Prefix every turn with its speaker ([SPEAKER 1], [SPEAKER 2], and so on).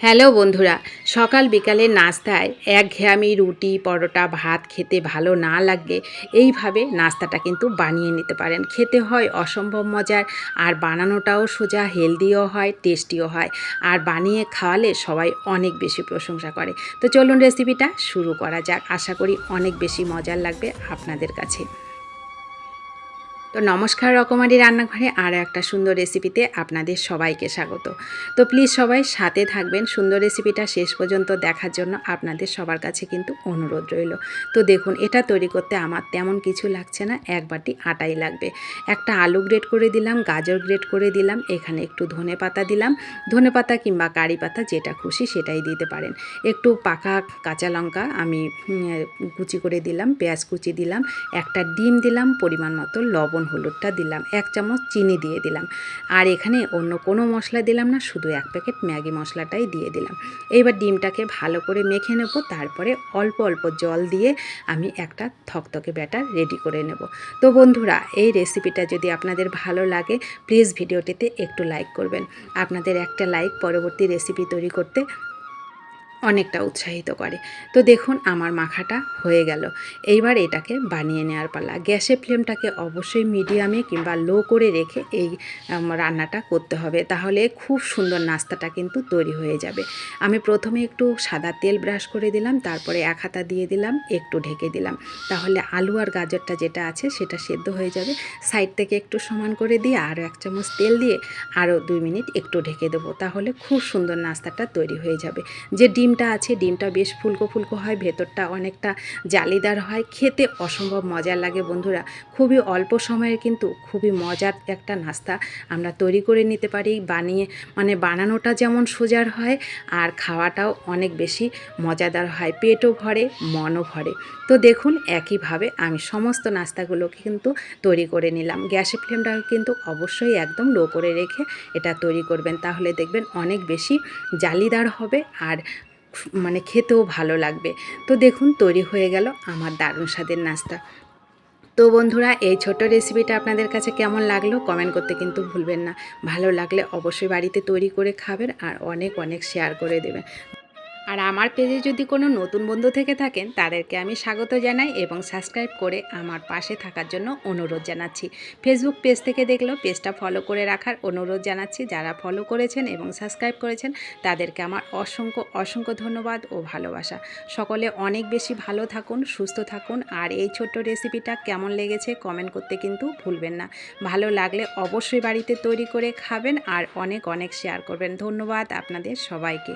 [SPEAKER 1] Hello বন্ধুরা, সকাল বিকালে নাস্তায় একঘেয়েমি রুটি পরোটা ভাত খেতে ভালো না লাগলে এইভাবে নাস্তাটা কিন্তু বানিয়ে নিতে পারেন। খেতে হয় অসম্ভব মজার, আর বানানোটাও সোজা, হেলদিও হয়, টেস্টিও হয়, আর বানিয়ে খাওয়ালে সবাই অনেক বেশি প্রশংসা করে। তো চলুন রেসিপিটা শুরু করা যাক। আশা করি অনেক বেশি মজার লাগবে আপনাদের কাছে। তো নমস্কার, রকমারি রান্নাঘরে আরও একটা সুন্দর রেসিপিতে আপনাদের সবাইকে স্বাগত। তো প্লিজ সবাই সাথে থাকবেন, সুন্দর রেসিপিটা শেষ পর্যন্ত দেখার জন্য আপনাদের সবার কাছে কিন্তু অনুরোধ রইল। তো দেখুন, এটা তৈরি করতে আমার তেমন কিছু লাগছে না, এক বাটি আটাই লাগবে। একটা আলু গ্রেট করে দিলাম, গাজর গ্রেট করে দিলাম, এখানে একটু ধনে পাতা দিলাম, ধনে পাতা কিংবা কারি পাতা যেটা খুশি সেটাই দিতে পারেন। একটু পাকা কাঁচা লঙ্কা আমি কুচি করে দিলাম, পেঁয়াজ কুচি দিলাম, একটা ডিম দিলাম, পরিমাণ মতো লবণ হলুদটা দিলাম, 1 চামচ চিনি দিয়ে দিলাম। আর এখানে অন্য কোনো মশলা দিলাম না, শুধু 1 প্যাকেট ম্যাগি মশলাটাই দিয়ে দিলাম। এইবার ডিমটাকে ভালো করে মেখে নেব, তারপরে অল্প অল্প জল দিয়ে আমি একটা থকথকে ব্যাটার রেডি করে নেব। তো বন্ধুরা, এই রেসিপিটা যদি আপনাদের ভালো লাগে প্লিজ ভিডিওটিতে একটু লাইক করবেন। আপনাদের একটা লাইক পরবর্তী রেসিপি তৈরি করতে অনেকটা উৎসাহিত করে। তো দেখুন, আমার মাখাটা হয়ে গেল। এইবার এটাকে বানিয়ে নেওয়ার পালা। গ্যাসের ফ্লেমটাকে অবশ্যই মিডিয়ামে কিংবা লো করে রেখে এই রান্নাটা করতে হবে, তাহলে খুব সুন্দর নাস্তাটা কিন্তু তৈরি হয়ে যাবে। আমি প্রথমে একটু সাদা তেল ব্রাশ করে দিলাম, তারপরে 1 হাতা দিয়ে দিলাম, একটু ঢেকে দিলাম, তাহলে আলু আর গাজরটা যেটা আছে সেটা সেদ্ধ হয়ে যাবে। সাইড থেকে একটু সমান করে দিয়ে আরও 1 চামচ তেল দিয়ে আরও 2 মিনিট একটু ঢেকে দেবো, তাহলে খুব সুন্দর নাস্তাটা তৈরি হয়ে যাবে। যে ডিমটা আছে, ডিমটা বেশ ফুলকো ফুলকো হয়, ভেতরটা অনেকটা জালিদার হয়, খেতে অসম্ভব মজার লাগে বন্ধুরা। খুবই অল্প সময়ে কিন্তু খুবই মজার একটা নাস্তা আমরা তৈরি করে নিতে পারি। বানানোটা যেমন সোজার হয়, আর খাওয়াটাও অনেক বেশি মজাদার হয়, পেটও ভরে মনও ভরে। তো দেখুন, একইভাবে আমি সমস্ত নাস্তাগুলোকে কিন্তু তৈরি করে নিলাম। গ্যাসের ফ্লেমটা কিন্তু অবশ্যই একদম লো করে রেখে এটা তৈরি করবেন, তাহলে দেখবেন অনেক বেশি জালিদার হবে, আর খেতেও ভালো লাগবে। তো দেখুন, তৈরি হয়ে গেল আমার দারুণ স্বাদের নাস্তা। তো বন্ধুরা, এই ছোট্ট রেসিপিটা আপনাদের কাছে কেমন লাগলো কমেন্ট করতে কিন্তু ভুলবেন না। ভালো লাগলে অবশ্যই বাড়িতে তৈরি করে খাবেন, আর অনেক অনেক শেয়ার করে দেবেন। আর আমার পেজে যদি কোনো নতুন বন্ধু থেকে থাকেন তাদেরকে আমি স্বাগত জানাই, এবং সাবস্ক্রাইব করে আমার পাশে থাকার জন্য অনুরোধ জানাচ্ছি। ফেসবুক পেজ থেকে দেখলেও পেজটা ফলো করে রাখার অনুরোধ জানাচ্ছি। যারা ফলো করেছেন এবং সাবস্ক্রাইব করেছেন তাদেরকে আমার অসংখ্য অসংখ্য ধন্যবাদ ও ভালোবাসা। সকলে অনেক বেশি ভালো থাকুন, সুস্থ থাকুন, আর এই ছোট্ট রেসিপিটা কেমন লেগেছে কমেন্ট করতে কিন্তু ভুলবেন না। ভালো লাগলে অবশ্যই বাড়িতে তৈরি করে খাবেন, আর অনেক অনেক শেয়ার করবেন। ধন্যবাদ আপনাদের সবাইকে।